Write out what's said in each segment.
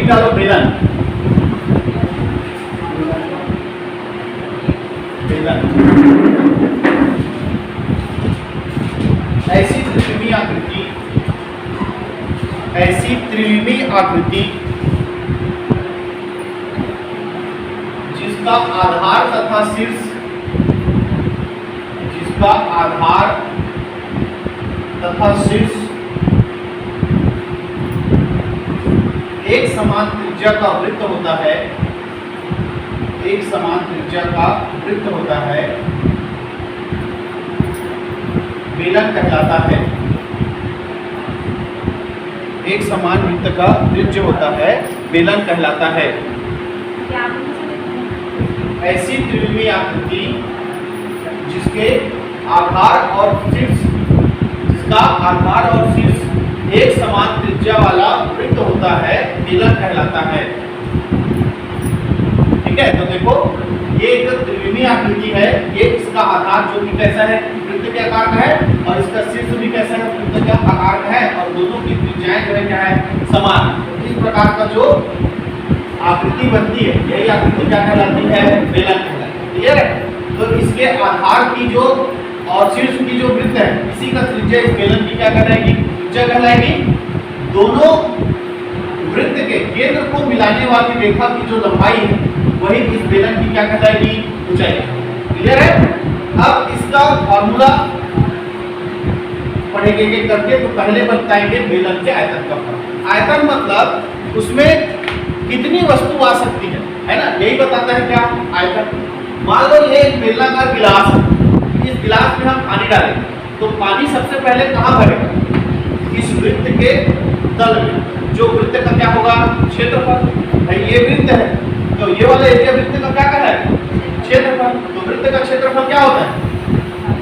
डालो बेलन, बेलन। ऐसी त्रिविमी आकृति, ऐसी त्रिविमी आकृति जिसका आधार तथा शीर्ष, जिसका आधार तथा शीर्ष एक समान त्रिज्या का वृत्त होता है, एक समान त्रिज्या का वृत्त होता है, बेलन कहलाता है। एक समान वृत्त का त्रिज्य होता है, बेलन कहलाता है। ऐसी त्रिविमी आकृति जिसके आधार और शीर्ष, जिसका आधार और शीर्ष एक समान त्रिज्या वाला वृत्त होता है, बेलन कहलाता है। ठीक है, तो देखो ये एक त्रिविमी आकृति है, ये इसका आधार जो कि कैसा है, वृत्त के आकार का है, और इसका शीर्ष भी कैसा है, वृत्त के आकार का है, और दोनों की त्रिज्याएं जो है क्या है, समान। तो इस प्रकार का जो आकृति बनती है, यही आकृति क्या कहलाती है, बेलन कहलाती है। क्लियर है? तो इसके आधार की जो और शीर्ष की जो वृत्त है, इसी का त्रिज्या इस बेलन की क्या कहलाएगी, त्रिज्या कहलाएगी। दोनों वृत्त के केंद्र को मिलाने वाली रेखा की जो लंबाई है, वही इस बेलन की क्या कहलाएगी, ऊंचाई। क्लियर है? अब इसका फॉर्मूला पढ़ेंगे करके, तो पहले बताएंगे बेलन के आयतन का फॉर्मूला। आयतन मतलब उसमें कितनी वस्तु आ सकती है ना, यही बताता है क्या, आयतन। मान लो ये एक बेलनाकार गिलास है, इस गिलास में हम पानी डालेंगे, तो पानी सबसे पहले कहाँ भरेगा, इस वृत्त के तल में, जो वृत्त का क्या होगा, क्षेत्रफल। ये वृत्त है, तो ये वाला एरिया वृत्त का क्या कर रहा है, क्षेत्रफल। तो वृत्त का क्षेत्रफल क्या होता है,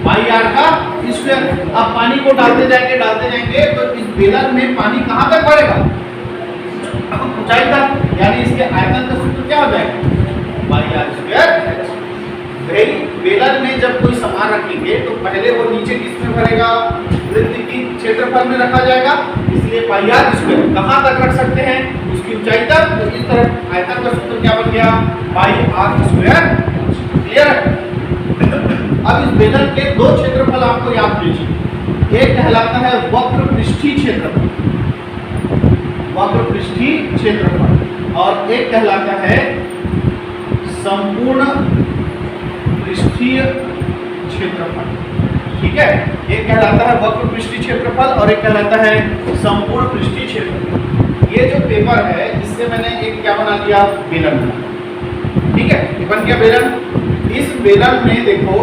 पाई आर का स्क्वायर। अब पानी को डालते जाएंगे, तो इस बेलन में पानी कहाँ तक बढ़ेगा, ऊंचाई तक, यानी इसके आयतन का सूत्र क्या हो जाएगा, पाई आर स्क्वायर। बेलन में जब कोई सामान रखेंगे तो पहले वो नीचे किसमें भरेगा, वृत्त की क्षेत्रफल में रखा जाएगा, इसलिए पाई आर स्क्वायर। कहाँ तक रख सकते हैं, उसकी ऊंचाई तक। तो इस तरह आयतन का सूत्र क्या बन गया, पाई आर स्क्वायर। क्लियर है? अब इस बेलन के दो क्षेत्रफल आपको याद कीजिए, एक कहलाता है वक्र पृष्ठीय क्षेत्रफल, वक्र पृष्ठीय क्षेत्रफल, और एक कहलाता है संपूर्ण पृष्ठीय क्षेत्रफल। ठीक है, एक कहलाता है वक्र पृष्ठीय क्षेत्रफल और एक कहलाता है संपूर्ण पृष्ठीय क्षेत्रफल। ये जो पेपर है, इससे मैंने एक क्या बना दिया, बेलन बना। ठीक है, ये बन गया बेलन। इस बेलन में देखो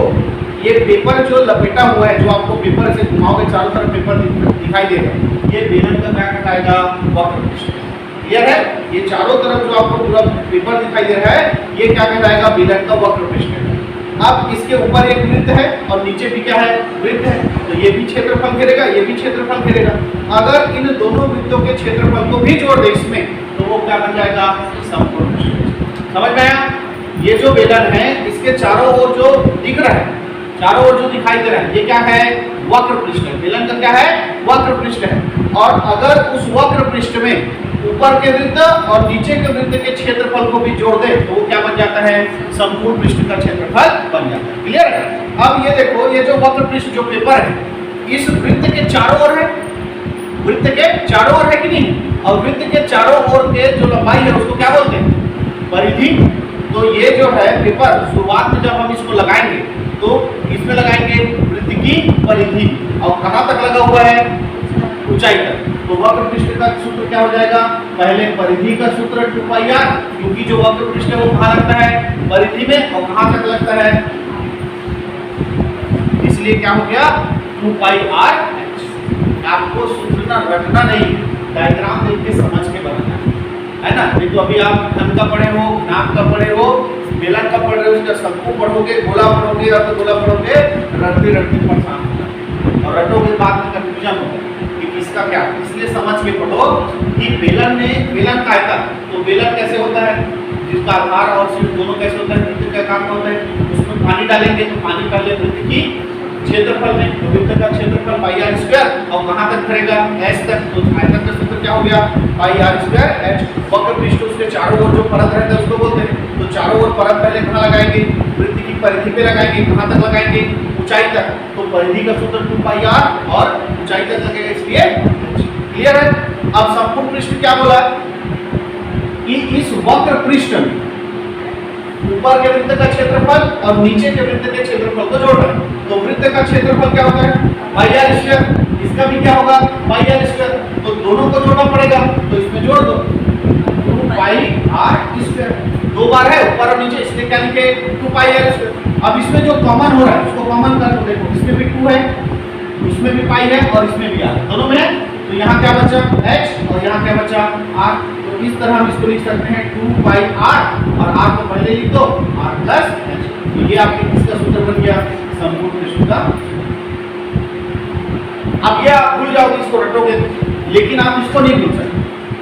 ये पेपर जो लपेटा हुआ है, जो आपको पेपर से घुमाओगे चारों तरफ पेपर दिखाई देगा, ये बेलन का क्या कहलाएगा, वक्र पृष्ठ। क्लियर है? ये चारों तरफ जो आपको पूरा पेपर दिखाई दे रहा है, ये क्या कहलाएगा, बेलन का वक्र पृष्ठ है। अब इसके ऊपर एक वृत्त है और नीचे भी क्या है, वृत्त है, तो ये भी क्षेत्रफल घेरेगा, ये भी क्षेत्रफल घेरेगा। अगर इन दोनों वृत्तों के क्षेत्रफल को भी जोड़ दे इसमें, तो वो क्या बन जाएगा, संपूर्ण पृष्ठ। समझ में आया? ये जो बेलन है, इसके चारों ओर जो दिख रहा है, चारों ओर जो दिखाई दे रहा है, ये क्या है, वक्र पृष्ठ है। बेलन का क्या है, वक्र पृष्ठ है। और अगर उस वक्र पृष्ठ में ऊपर के वृत्त और नीचे के वृत्त के क्षेत्रफल को भी जोड़ दे, तो वो क्या बन जाता है, संपूर्ण पृष्ठ का क्षेत्रफल बन जाता है। क्लियर है? अब ये देखो, ये जो वक्र पृष्ठ जो पेपर है, इस वृत्त के चारों ओर है, वृत्त के चारों ओर है कि नहीं, और वृत्त के चारों ओर के जो लंबाई है उसको क्या बोलते हैं, परिधि। तो ये जो है पेपर, शुरुआत में जब हम इसको लगाएंगे तो इसमें लगाएंगे वृत्त की परिधि, और कहाँ तक लगा हुआ है, ऊंचाई तक। तो वक्र पृष्ठ का सूत्र क्या हो जाएगा, पहले परिधि का सूत्र 2 पाई आर, क्योंकि जो वक्र पृष्ठ है वो कहाँ लगता है, परिधि में, और कहाँ तक लगता है, इसलिए क्या हो गया, 2 पाई आर एच। आपको सूत्र ना रटना नहीं, डायग्राम देख के समझ के बनाना है ना। नहीं तो अभी आप घन का पढ़े हो, नाम का पढ़े हो, बेलन का पढ़ रहे हो, उसका शंकु पढ़ोगे, गोला पढ़ोगे, और तो गोला पढ़ोगे, रटते परेशान होगा, और रटोगे बाद में कंफ्यूजन होगा कि किसका क्या। इसलिए समझ के पढ़ो कि बेलन में, बेलन का आयतन, तो बेलन कैसे होता है, जिसका आधार और शीर्ष दोनों कैसे होता है, वृत्त का आकार होता है। उसमें पानी डालेंगे तो पानी पहले वृत्त की क्षेत्रफल में, तो वृत्त का क्षेत्रफल पाई आर स्क्वायर, और कहाँ तक भरेगा, एस तक। तो आयतन का सूत्र क्या हो गया, पाई आर स्क्वायर एच। वक्र पृष्ठ उसके चारों ओर जो परत रहता है उसको बोलते हैं। तो चारों ओर परत पहले कहाँ लगाएंगे, वृत्त की परिधि पे लगाएंगे। कहाँ तक लगाएंगे, ऊंचाई तक। तो परिधि का सूत्र 2 पाई आर और ऊंचाई तक लगेगा, इसलिए क्लियर है। अब संपूर्ण पृष्ठ क्या बोला कि इस वक्र पृष्ठ में ऊपर के वृत्त का क्षेत्रफल और नीचे के वृत्त के क्षेत्रफल को जोड़ रहे हैं। तो वृत्त का क्षेत्रफल क्या होता है, पाई आर स्क्वायर, इसका भी क्या होगा, पाई आर स्क्वायर। तो दोनों को जोड़ना पड़ेगा, तो इसमें जोड़ दो 2 पाई आर स्क्वायर। दो बार है ऊपर और नीचे, इसलिए क्या लिखे 2 पाई आर स्क्वायर। अब इसमें जो कॉमन हो रहा है उसको कॉमन कर दो। देखो इसमें भी 2 है, इसमें भी पाई है और इसमें भी आर, दोनों में है। तो यहाँ क्या बचा h और यहाँ क्या बचा r। तो इस तरह हम इसको लिख सकते हैं 2 पाई r और r को पहले लिख दो r प्लस h। तो ये आपके किसका सूत्र बन गया, संपूर्ण पृष्ठ का। अब ये आप भूल जाओगे, इसको रटोगे, लेकिन आप इसको नहीं भूल सकते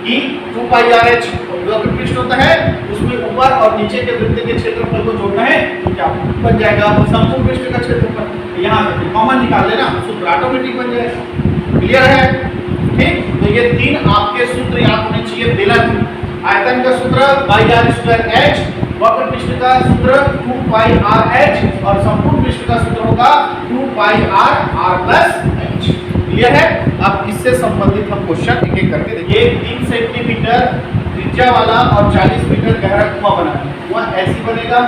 कि 2 पाई आर एच वक्र पृष्ठ होता है, उसमें ऊपर और नीचे के वृत्त के क्षेत्रफल को जोड़ना है। तो क्या बन जाएगा, संपूर्ण पृष्ठ का क्षेत्रफल। यहाँ से कॉमन निकाल लेना, सूत्र ऑटोमेटिक बन जाएगा। क्लियर है, ठीक। तो ये 3 आपके सूत्र याद होने चाहिए। बेलन आयतन का सूत्र पाई आर स्क्वायर एच, वक्र पृष्ठ का सूत्र 2 पाई आर एच और संपूर्ण पृष्ठ का सूत्र होगा 2 pi R R plus H. Clear है। अब इससे संबंधित हम क्वेश्चन एक एक करके देखिए। 3 सेंटीमीटर त्रिज्या वाला और 40 मीटर गहरा कुआं बना है। कुआं ऐसी बनेगा।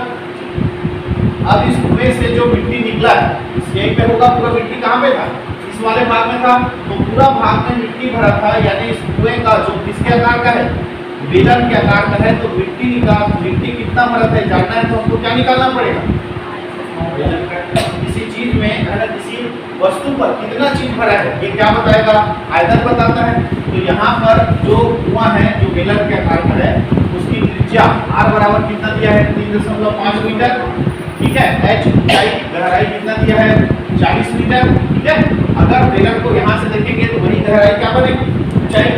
अब इस कुएं से जो मिट्टी निकला है, इस एक पे होगा, पूरा मिट्टी कहाँ पे था, इस वाले भाग में था। तो पूरा भाग में मिट्टी भरा था, यानी इस कुएं का जो किसके आकार का है, बेलन के आकार का है। तो मिट्टी कितना भरा है जानना है, तो हमको क्या निकालना पड़ेगा, किसी चीज में है ना, किसी वस्तु पर कितना चीज भरा है, ये क्या बताएगा, आयतन बताता है। तो यहाँ पर जो कुआं है जो बेलन के आकार का है, उसकी त्रिज्या r बराबर कितना दिया है, 3.5 मीटर। ठीक है। h ऊंचाई गहराई कितना दिया है, 40 मीटर। ठीक है। अगर बेलन को यहाँ से देखेंगे तो वही गहराई क्या बनेगी, ऊंचाई।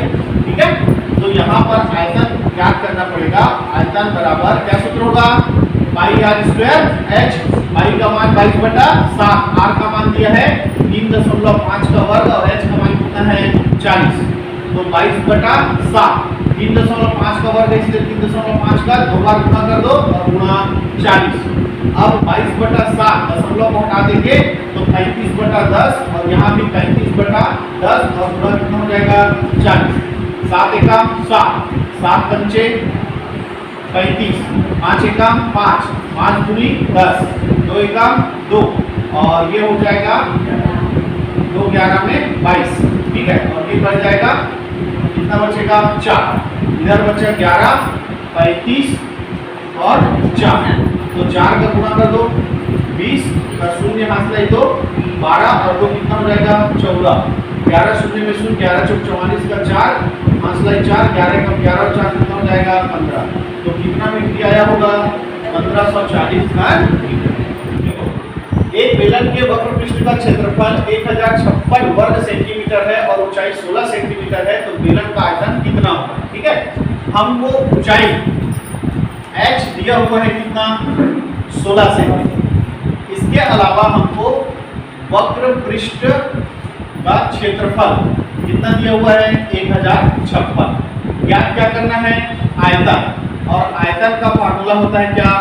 ठीक है। तो यहाँ पर आयतन ज्ञात करना पड़ेगा। आयतन बराबर क्या सूत्र होगा, पाई आर स्क्वायर एच। पाई का मान 22/7, आर का मान दिया है 3.5 का वर्ग और एच का मान कितना है 40। तो 22/7, 3.5 का वर्ग है इसलिए 3.5 का 2 बार गुणा कर दो और गुणा 40। अब 22/7 दशमलव को हटा देंगे तो 35/10 और यहाँ भी 35/10 और गुणा कितना हो जाएगा 40। 7 एकम 7, 7 पंचे 35, 5 एकम 5, 5 दूनी 10, 2 एकम 2 और ये हो जाएगा 2 11 में 22। ठीक है। और ये बढ़ जाएगा, कितना बचेगा 4। इधर बचा 11, 35 और 4। तो 4 का गुणा कर दो, 20 का शून्य हाथ ले दो, 12 और 2 कितना हो जाएगा 14। 11 शून्य में शून्य, 11 चौक 44 का 4, हाथ 4, 11 का 11 और 4 कितना हो जाएगा 15। तो कितना मिट्टी आया होगा, 1540 का मीटर। एक बेलन के वक्र पृष्ठ का क्षेत्रफल 1056 वर्ग सेंटीमीटर है और ऊंचाई 16 सेंटीमीटर है। तो बेलन का आयतन कितना होगा। ठीक है। हमको ऊंचाई h दिया हुआ है कितना, 16 सेंटीमीटर। इसके अलावा हमको वक्र पृष्ठ का क्षेत्रफल कितना दिया हुआ है, 1056। ज्ञात क्या करना है, आयतन। और आयतन का फार्मूला होता है क्या,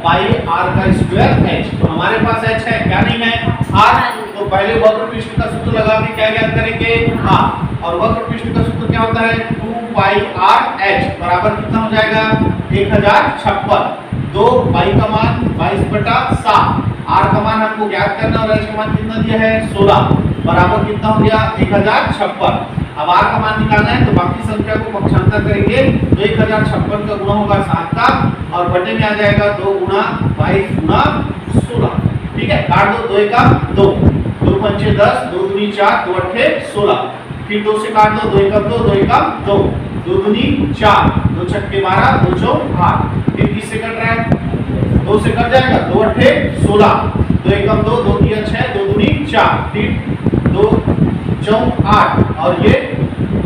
पाई आर का स्क्वायर एच। तो हमारे पास एच है, क्या नहीं है, आर। तो पहले वक्र पृष्ठ का सूत्र लगा के क्या ज्ञात करेंगे, आर। और वक्र पृष्ठ का सूत्र क्या होता है, 2 पाई आर एच बराबर कितना हो जाएगा 1056। 2 पाई का मान 22/7, आर का मान हमको ज्ञात करना और एच का मान कितना दिया है 16, बराबर कितना हो गया 1056। अब आर का मान निकालना है तो बाकी संख्या को पक्षांतर करेंगे तो 1056 का गुणा होगा 7 का और बटे में आ जाएगा 2 गुणा 22 गुणा 16। ठीक है। काट दो, 2 एकम 2, 2 पंचे 10, 2 दूनी 4, 2 अट्ठे 16। फिर 2 से काट दो, 2 एकम 2, 2 एकम 2, 2 दूनी 4, 2 छक्के 12, 2 चौक 8। फिर किससे कट रहा है, 2 से कट जाएगा, 2 अट्ठे 16, 2 एकम 2, 2 तिया 6, 2 दूनी 4, फिर 2 चौक 8 और ये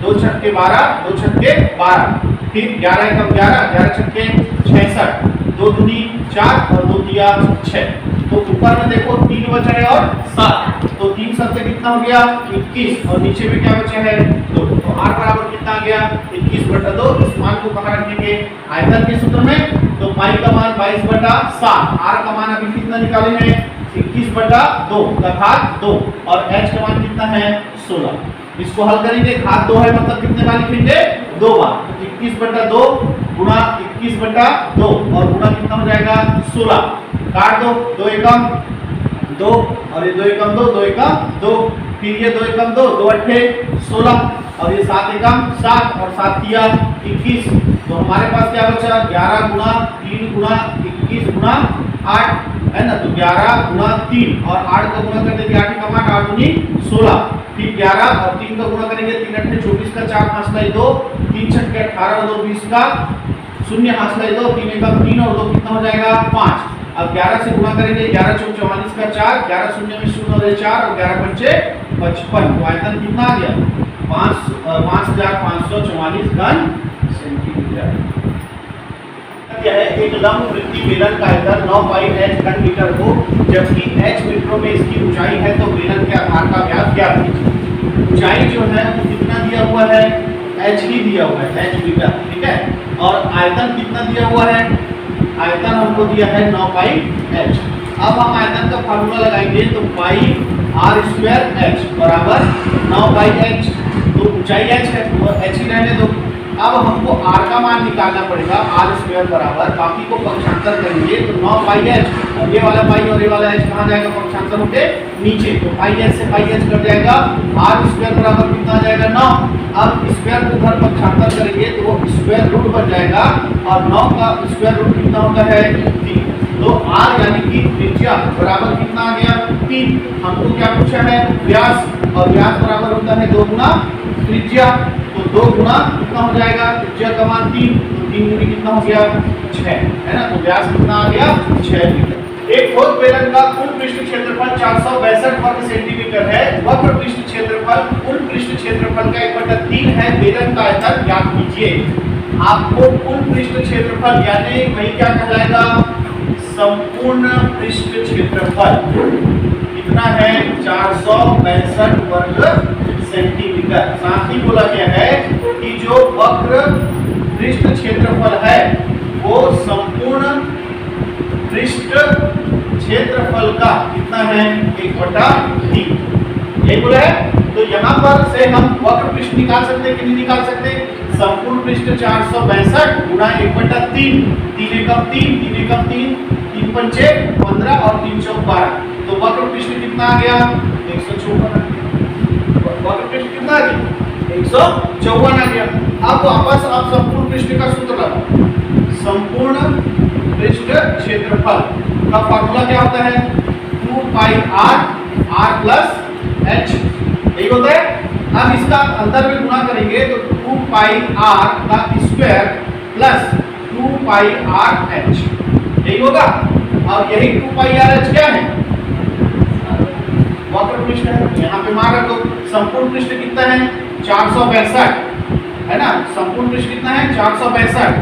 2 छक्के 12, 2 छक्के 12, फिर 11 एकम 11, 11 छक्के 66, 2 दूनी 4 और 2 तिया 6। तो ऊपर में देखो 3 बचा है और 7, तो 3 7 कितना हो गया 21 और नीचे में क्या बचा है 2। r बराबर कितना आ गया 21/2। इस मान को कहां रखेंगे आयतन के सूत्र में, तो पाई का मान 22/7, r का मान अभी कितना निकाले हैं 21/2 का घात 2 और h का मान कितना है 16। इसको हल करेंगे, घात 2 है मतलब कितने बार लिखेंगे 2 बार, 21/2 गुणा 21/2 और गुणा कितना हो जाएगा 16, काट दो 2 एकम 2 और ये 2 एकम 2, 2 एकम 2, फिर ये 2 एकम 2, 2 अट्ठे 16 और ये 7 एकम 7 और 7 तिया 21। तो हमारे पास क्या बचा 11 गुणा 3 गुणा 21 गुणा 8 है ना, तो 11 गुणा 3 और 8 का गुणा कर देंगे 8 का मान 8 दूनी 16, फिर 11 और 3 का गुणा करेंगे 3 अट्ठे 24 का 4 5 लाई 2, 3 छक्के 18 और 2 20 का, शून्य हाथ लाई 2, 3 एकम 3 और 2 कितना हो जाएगा 5। अब 11 से गुणा करेंगे 11 चौक 44 का 4, 11 शून्य में शून्य और 4 और 11 पंचे 55। तो आयतन कितना आ गया 5544 घन सेंटीमीटर। क्या है एक लंब वृत्तीय बेलन का आयतन 9 पाई h घन मीटर हो, जबकि h मीटरों में इसकी ऊंचाई है, तो बेलन के आधार का व्यास ज्ञात कीजिए। ऊंचाई जो है वो कितना दिया हुआ है h ही दिया हुआ है h मीटर, ठीक है, और आयतन कितना दिया हुआ है, आयतन हमको दिया है 9 पाई h। अब हम आयतन का फार्मूला लगाएंगे, तो पाई r² h बराबर 9 पाई h, तो ऊंचाई h है तो h ही रहने दो। अब हमको r का मान निकालना पड़ेगा, r² बराबर बाकी को पक्षांतर करेंगे तो 9 पाई h, और ये वाला पाई और ये वाला h कहाँ जाएगा पक्षांतर होके नीचे, तो पाई h से पाई h कट जाएगा, r² बराबर कितना आ जाएगा 9। अब स्क्वायर को उधर पक्षांतर करेंगे तो वो स्क्वायर रूट बन जाएगा और 9 का स्क्वायर रूट कितना होता है 3, तो r यानी कि त्रिज्या बराबर कितना आ गया 3। हमको क्या पूछा है व्यास, और व्यास बराबर होता है 2 गुना त्रिज्या, तो 2 गुना कितना हो जाएगा त्रिज्या का मान 3, तो 3 गुनी कितना हो गया 6, है ना, तो व्यास कितना आ गया 6 मीटर। एक ठोस बेलन का कुल पृष्ठ क्षेत्रफल 462 वर्ग सेंटीमीटर है, वक्र पृष्ठ क्षेत्रफल कुल पृष्ठ क्षेत्रफल का 1/3 है, बेलन का आयतन ज्ञात कीजिए। आपको कुल पृष्ठ क्षेत्रफल यानी वही क्या कहलाएगा संपूर्ण पृष्ठ क्षेत्रफल कितना है 462 वर्ग सेंटीमीटर। साथ ही बोला गया है कि जो वक्र पृष्ठ क्षेत्रफल है वो संपूर्ण पृष्ठ क्षेत्रफल का कितना है 1/3, यही बोला है। तो यहाँ पर से हम वक्र पृष्ठ निकाल सकते हैं कि नहीं निकाल सकते, संपूर्ण पृष्ठ 462 गुणा 1/3, 3 एकम 3, 3 एकम 3, 3 पंचे 15 और 3 चौक 12, तो वक्र पृष्ठ कितना आ गया 154। वक्र पृष्ठ कितना आ गया 154 आ गया। अब वापस आप संपूर्ण पृष्ठ का सूत्र लगाओ, संपूर्ण पृष्ठ क्षेत्रफल का फार्मूला क्या होता है 2 पाई r प्लस h, यही होता है। अब इसका अंदर में गुणा करेंगे तो 2 पाई r का स्क्वायर प्लस 2 पाई r h, यही होगा। और यही 2 पाई r h क्या है वक्र पृष्ठ है, यहाँ पे मान रखो। संपूर्ण पृष्ठ कितना है 462, है ना, संपूर्ण पृष्ठ कितना है 462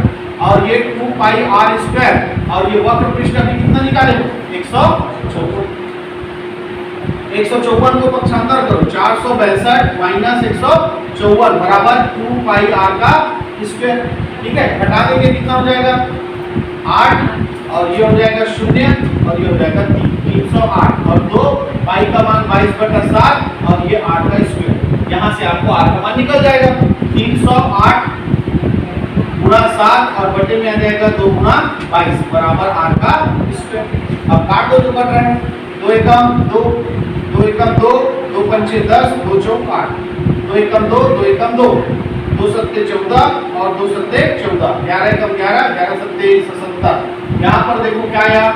और ये 2 पाई r² और ये वक्र पृष्ठ अभी कितना निकाले 154 को पक्षांतर करो, 462 माइनस 154 बराबर 2 पाई r का स्क्वायर, ठीक है। घटा देंगे कितना हो जाएगा 8 और ये हो जाएगा 0 और ये हो जाएगा 308 और 2 पाई का मान 22/7 और ये 8 का स्क्वायर, यहाँ से आपको r का मान निकल जाएगा 308 गुणा 7 और बटे में आ जाएगा 2 गुणा 22 बराबर r का स्क्वायर। अब काट दो जो कर रहे हैं 2 एकम 2, 2 एकम 2, 2 पंचे 10, 2 चौक 8, 2 एकम 2, 2 एकम 2, 2 सत्ते 14 और 2 सत्ते 14, 11 एकम 11, 11 सत्ते 77। यहाँ पर देखो क्या आया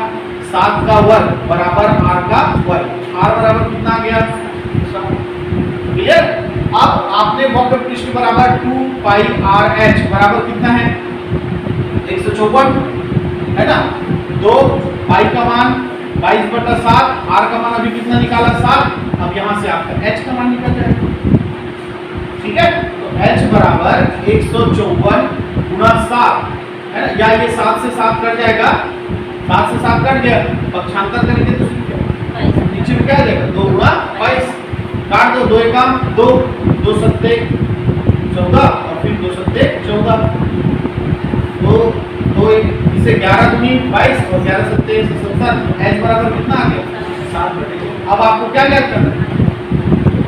7 का वर्ग बराबर r का वर्ग, r बराबर कितना आ गया क्लियर। अब आपने वक्र पृष्ठ बराबर 2 पाई r h बराबर कितना है 154, है ना, 2 पाई का मान 22/7, r का मान अभी कितना निकाला 7, अब यहाँ से आपका h का मान निकल जाएगा, ठीक है। तो h बराबर 154 गुणा 7, है ना, या ये 7 से 7 कट जाएगा, 7 से 7 कट गया, पक्षांतर करेंगे तो नीचे में क्या आ जाएगा 2 गुणा 22, काट दो 2 एकम 2, 2 सत्ते 14 और फिर 2 सत्ते 14, तो इसे 11 दूनी 22 और 11 सत्ते 70। h बराबर कितना आ गया 7/2। अब आपको क्या ज्ञात करना है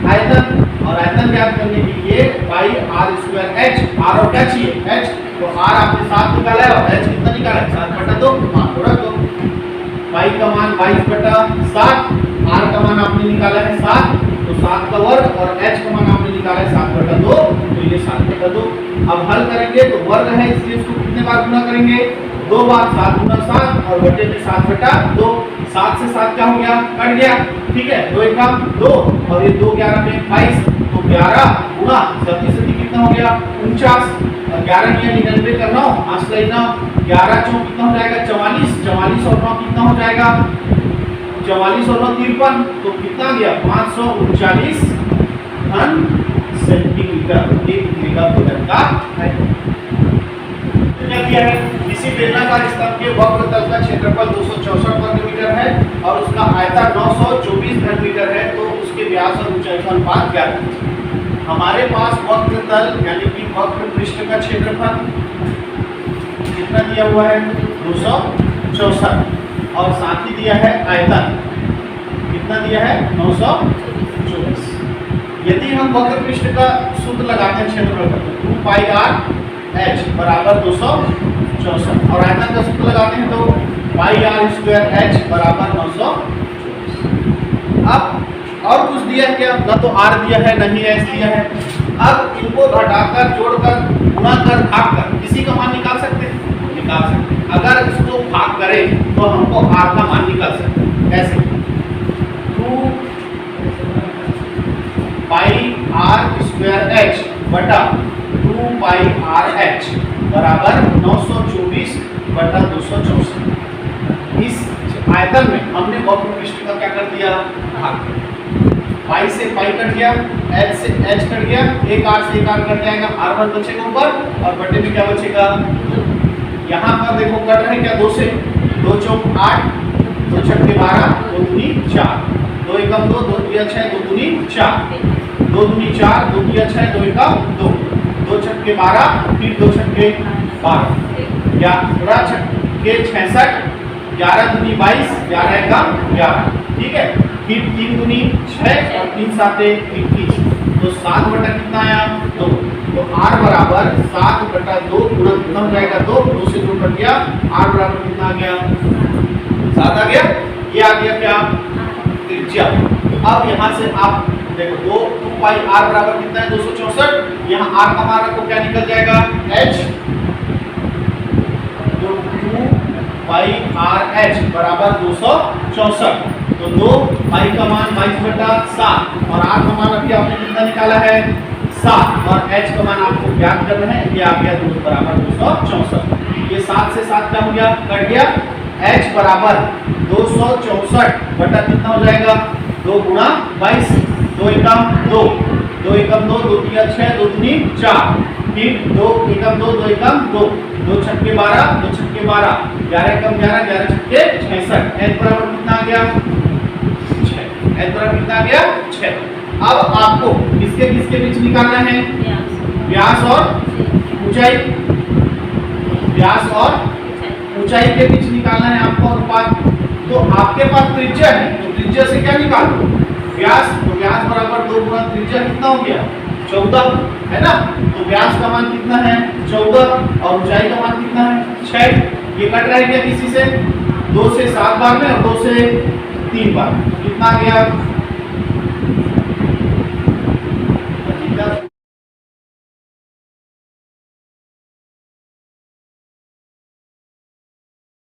आयतन, और आयतन ज्ञात करने के लिए पाई आर स्क्वायर एच, आर और क्या चाहिए h, तो आर आपने 7 निकाला है और h कितना निकाला है 7/2, मान को रख दो। पाई का मान 22/7, आर का मान आपने निकाला है 7, तो 7 का वर्ग और h का मान आपने निकाला है 7/2, तो ये 7/2। अब हल करेंगे तो वर्ग है इसलिए इसको कितने बार गुणा करेंगे 2 बार, 7 गुना 7 और बटे में 7/2, 7 से 7 क्या हो गया कट गया, ठीक है 2 1 2 और ये 2 11 में 22, तो 11 गुना 37 कितना हो गया 49, और 11 में 99 का 9 आंसर लेना 11 चौक कितना हो जाएगा 44, 44 और 9 कितना हो जाएगा 44 और 9 53, तो कितना गया 539 घन सेंटीमीटर, एक बीघा भूमि का है। क्या किया है, इसी बेलनाकार स्तंभ के वक्र तल का क्षेत्रफल 264 वर्ग मीटर है और उसका आयतन 924 घन मीटर है, तो उसके व्यास और ऊंचाई का अनुपात क्या है। हमारे पास वक्र तल यानी कि वक्र पृष्ठ का क्षेत्रफल कितना दिया हुआ है 264 और साथ ही दिया है आयतन कितना दिया है 924। यदि हम वक्र पृष्ठ का सूत्र लगाते हैं क्षेत्रफल का, 2 पाई आर h बराबर 264 और आयतन का सूत्र लगाते हैं तो पाई आर स्क्वायर h बराबर 924। अब और कुछ दिया है क्या, ना तो r दिया है नहीं h दिया है। अब इनको घटाकर जोड़कर गुणा कर भाग कर किसी का मान निकाल सकते हैं, निकाल सकते हैं। अगर इसको भाग करें तो हमको r का मान निकाल सकते हैं, कैसे 2 पाई आर स्क्वायर h बटा 2 पाई आर h बराबर 924/264। इस आयतन में हमने वक्र पृष्ठ का क्या कर दिया भाग, पाई से पाई कट गया, h से h कट गया, एक r से एक r कट जाएगा, r1 बचेगा ऊपर और बटे में क्या बचेगा, यहाँ पर देखो कट रहे क्या 2 से 2 चौक 8, 2 छक्के 12, 2 दूनी 4, 2 एकम 2, 2 तिया 6, 2 दूनी 4, 2 दूनी 4, 2 तिया 6, 2 एकम 2, 2 छक्के 12, फिर 2 छक्के 12, 11 छक्के 66, 11 दूनी 22, 11 एकम 11, ठीक है। फिर 3 दूनी 6 और 3 साते 21, तो 7 बटा कितना आया 2, तो r बराबर 7/2 गुणा कितना हो जाएगा 2, 2 से 2 कट गया, r बराबर कितना आ गया 7 आ गया। ये आ गया क्या त्रिज्या। अब यहाँ से आप देखो 2 पाई r बराबर कितना है 264, यहाँ r का मान रखो क्या निकल जाएगा h, तो 2 पाई r h बराबर 264, तो 2 पाई का मान 22/7 और r का मान अभी आपने कितना निकाला है 7 और h का मान आपको ज्ञात करना है, ये आ गया 2 बराबर 264। ये 7 से 7 क्या हो गया कट गया, h बराबर 264 बटा कितना हो जाएगा 2 गुणा 22, 2 एकम 2, 2 एकम 2, 2 तिया 6, 2 दूनी 4, फिर 2 एकम 2, 2 एकम 2, 2 छक्के 12, 2 छक्के 12, 11 एकम 11, 11 छक्के 66, h बराबर कितना आ गया 6, h बराबर कितना आ गया 6। अब आपको किसके किसके बीच निकालना है, व्यास और ऊंचाई, व्यास और ऊंचाई के बीच निकालना है आपको अनुपात। तो आपके पास त्रिज्या है तो त्रिज्या से क्या निकालो व्यास, तो व्यास बराबर 2 गुणा त्रिज्या कितना हो गया 14 है ना, तो व्यास का मान कितना है 14 और ऊंचाई का मान कितना है 6। ये कट रहेगा किसी से 2 से 7 बार में और 2 से 3 बार, कितना आ गया